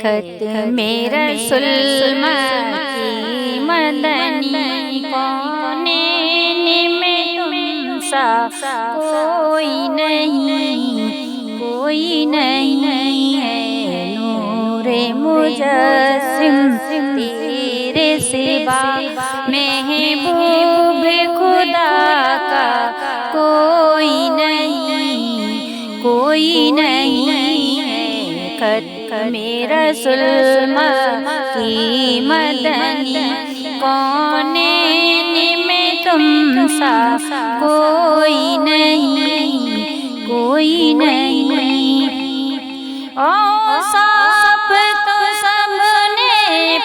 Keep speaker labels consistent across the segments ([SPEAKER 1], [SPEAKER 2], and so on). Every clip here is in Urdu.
[SPEAKER 1] خط میرا کی مدنی کونین میں تم سا کوئی نہیں، کوئی نہیں ہے نور مجسم تیرے سوا، محبوب خدا کا کوئی نہیں، کوئی نہیں ہے خط میرا کی مدنی کونین میں تم سا کوئی نہیں، کوئی نہیں۔ اوصاف تو سب نے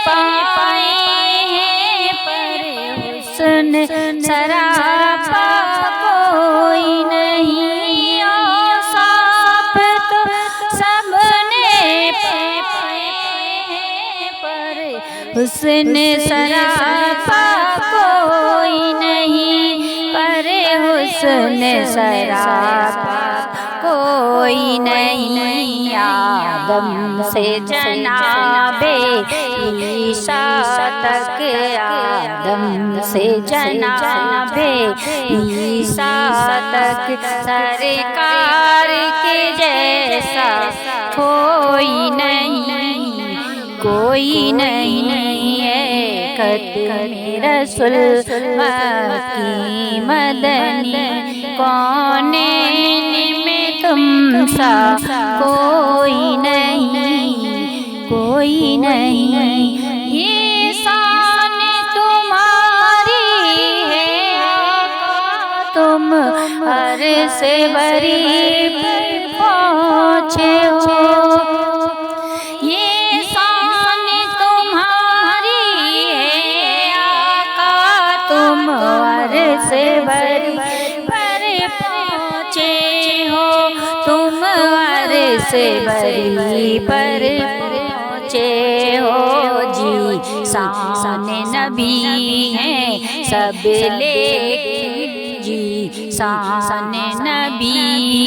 [SPEAKER 1] پائے ہیں پر حسن سراپا کوئی نہیں، اوصاف تو سب نے پائے ہیں پر حسن سراپا کوئی نہیں، پر حسن سراپا کوئی نہیں۔ آدم سے جناب عیسیٰ تک، آدم سے جناب عیسیٰ تک سرکار کے جیسا کوئی نہیں، کوئی نہیں ہے خط رسول کی مدنی کونین میں تم سا کوئی نہیں، کوئی نہیں۔ یہ شان تمہاری ہے آقا، تم ہر سے بری پر پہنچے ہو، یہ شان تمہاری ہے آقا، تم ہر سے بری پر پہنچے ہو، تم ہر سے بری پر پہنچے ہو۔ جی شان نبی ہیں سب لیکن، جی شان نبی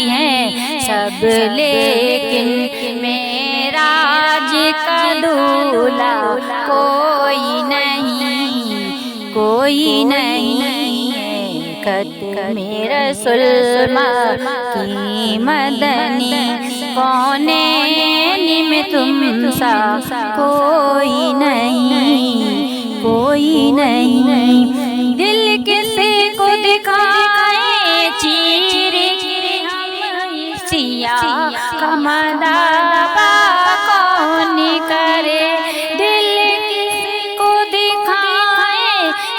[SPEAKER 1] ہیں سب لیکن، معراج کا دولہا کوئی نہیں، کوئی نہیں ہے خط میرا کی مدنی کونین میں تم سا کوئی نہیں، کوئی نہیں۔ دل کسی کو دکھائے چیر ہم سیاہ کا مداحہ کون کرے، دل کسی کو دکھائے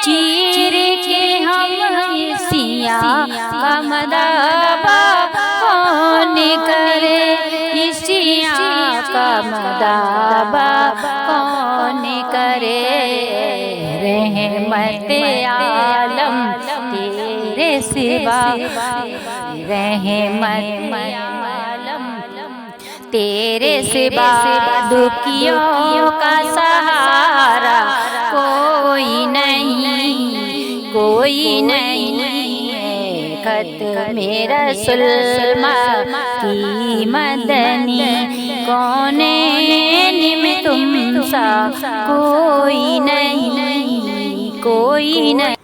[SPEAKER 1] چیر کے ہم سیاہ کا مداحہ کون کرے، سیاہ کا مداحہ کون کرے۔ رحمت عالم تیرے سوا، رحمت عالم تیرے سوا، دکھیوں کا سہارا کوئی نہیں، کوئی نہیں ہے خط میرا کی مدنی کونین میں تم سا کوئی نہیں، کوئی نہیں۔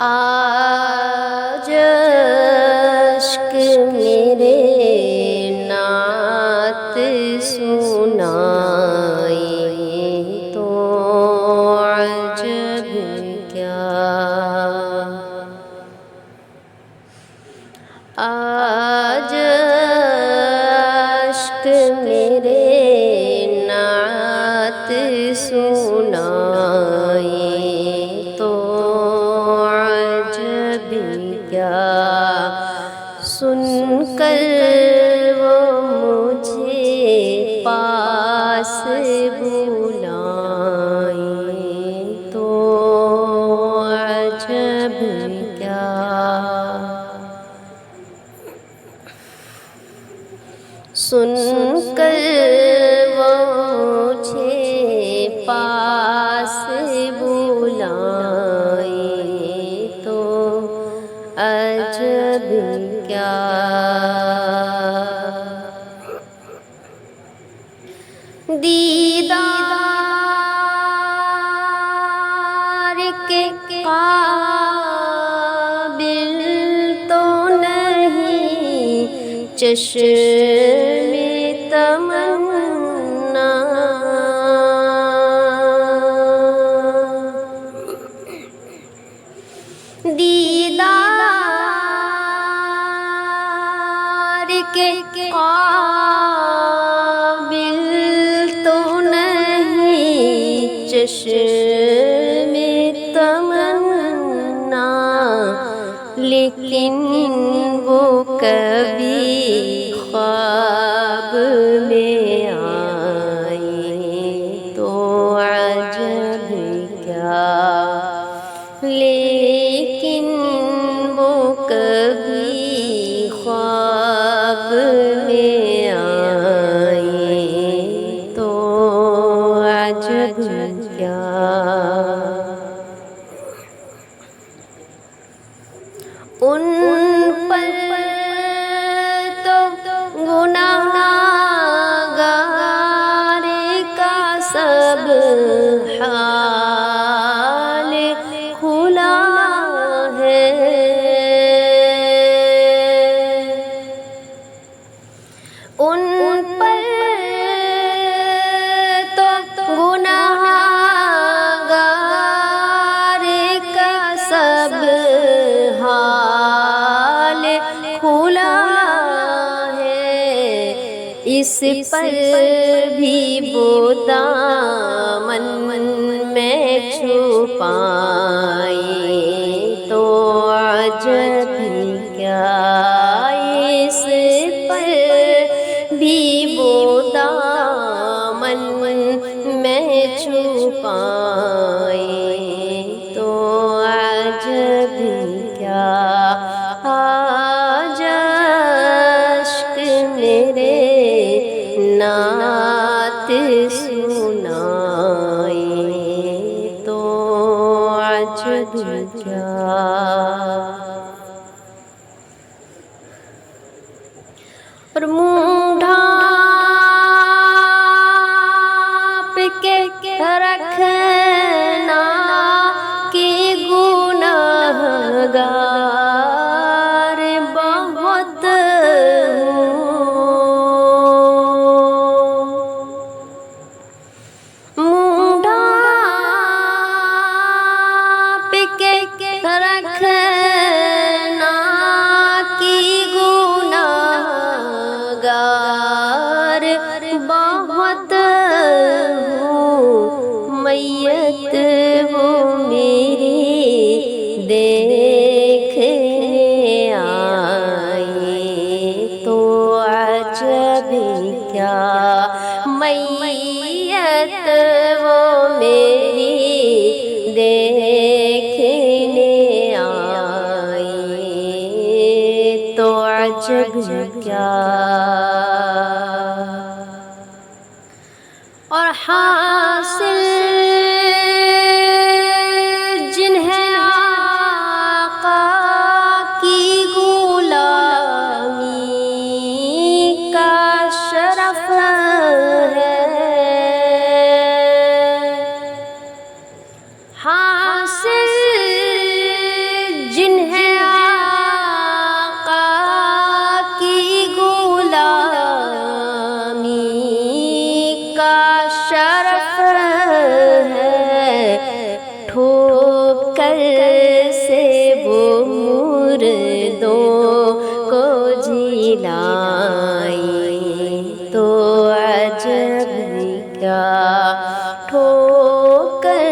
[SPEAKER 2] آج اشک میرے نعت سنائیں تو عجب کیا، آج اشک میرے نعت سنائیں تو عجب کیا، سن کر وہ مجھے پاس بلائیں تو عجب کیا، سن کر وہ مجھے پاس بلائیں تو عجب کیا، چشم تمنا دیدار کے قابل تو نہیں چشم تمنا، لیکن وہ کبھی خواب میں آئے تو عجب کیا، لیکن وہ کبھی خواب میں آئے تو عجب کیا۔ ان پر تو گناہگار کا سب حال کھلا ہے، ان پر تو گناہگار کا سب حال کھلا ہے، اس پر بھی وہ دامن میں چھپائیں تو عجب کیا، اس پر بھی وہ دامن میں چھپائیں تو عجب کیا۔ آج اشک میرے نعت سنائیں تو عجب کیا۔ اور منہ ڈھانپ کے رکھنا کہ گنہگار بہت منہ ڈھانپ کے رکھنا کہ گنہگار بہت میت وہ میری دیکھنے آئے تو عجب کیا، میت وہ میری دیکھنے آئے تو عجب کیا۔ اور حاصل جنہیں آقا کی غلامی کا شرف ہے، حاصل جنہیں آقا کی غلامی کا شرف ہے، ٹھوکر سے وہ مردوں کو جلائیں تو عجب کیا، ٹھوکر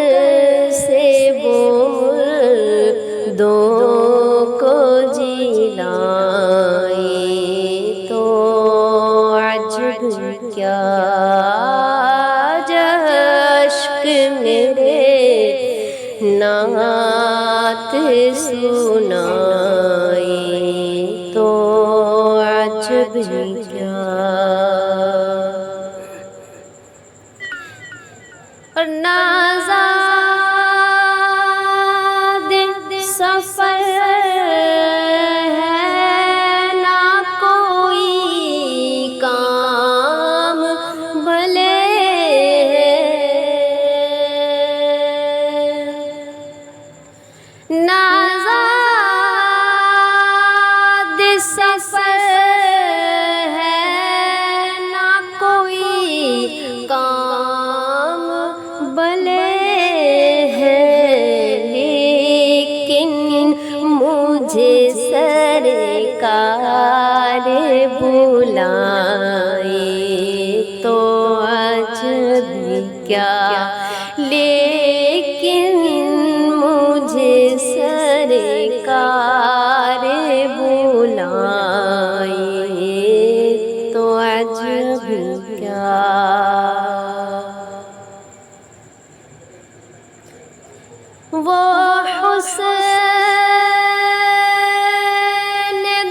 [SPEAKER 2] سے وہ مردوں کو جلائیں تو عجب کیا۔ اشک میرے نعت سنائیں تو عجب کیا۔ اور نازاد سفر ہے نہ کوئی کام بھلے نازاد سفر بلائے تو عجب کیا، لیکن مجھے سرکار بلائے تو عجب کیا۔ وہ حسین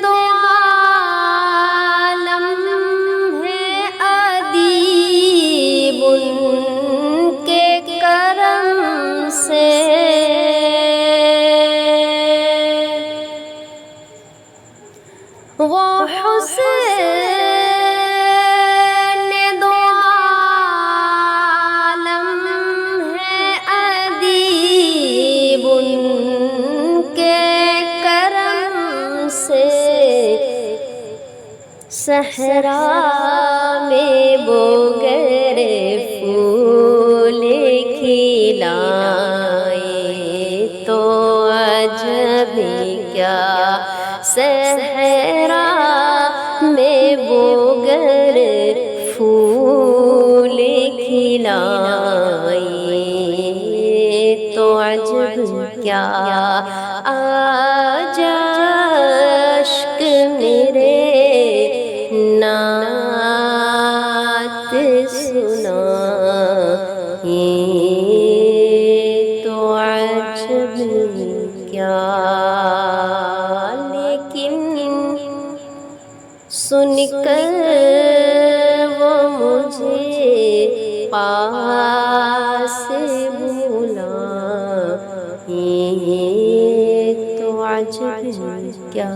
[SPEAKER 2] دو عالم ہے ادیب، ان کے کرم سے وہ حسین دو عالم ہے ادیب، ان کے کرم سے صحرا میں وہ گر پھول کھلائے تو عجب کیا، صحرا میں وہ گر پھول کھلائے تو عجب کیا۔ آج اشک میرے نعت سنائے تو عجب کیا، لیکن سن کر وہ مجھے پاس بلائے تو عجب کیا۔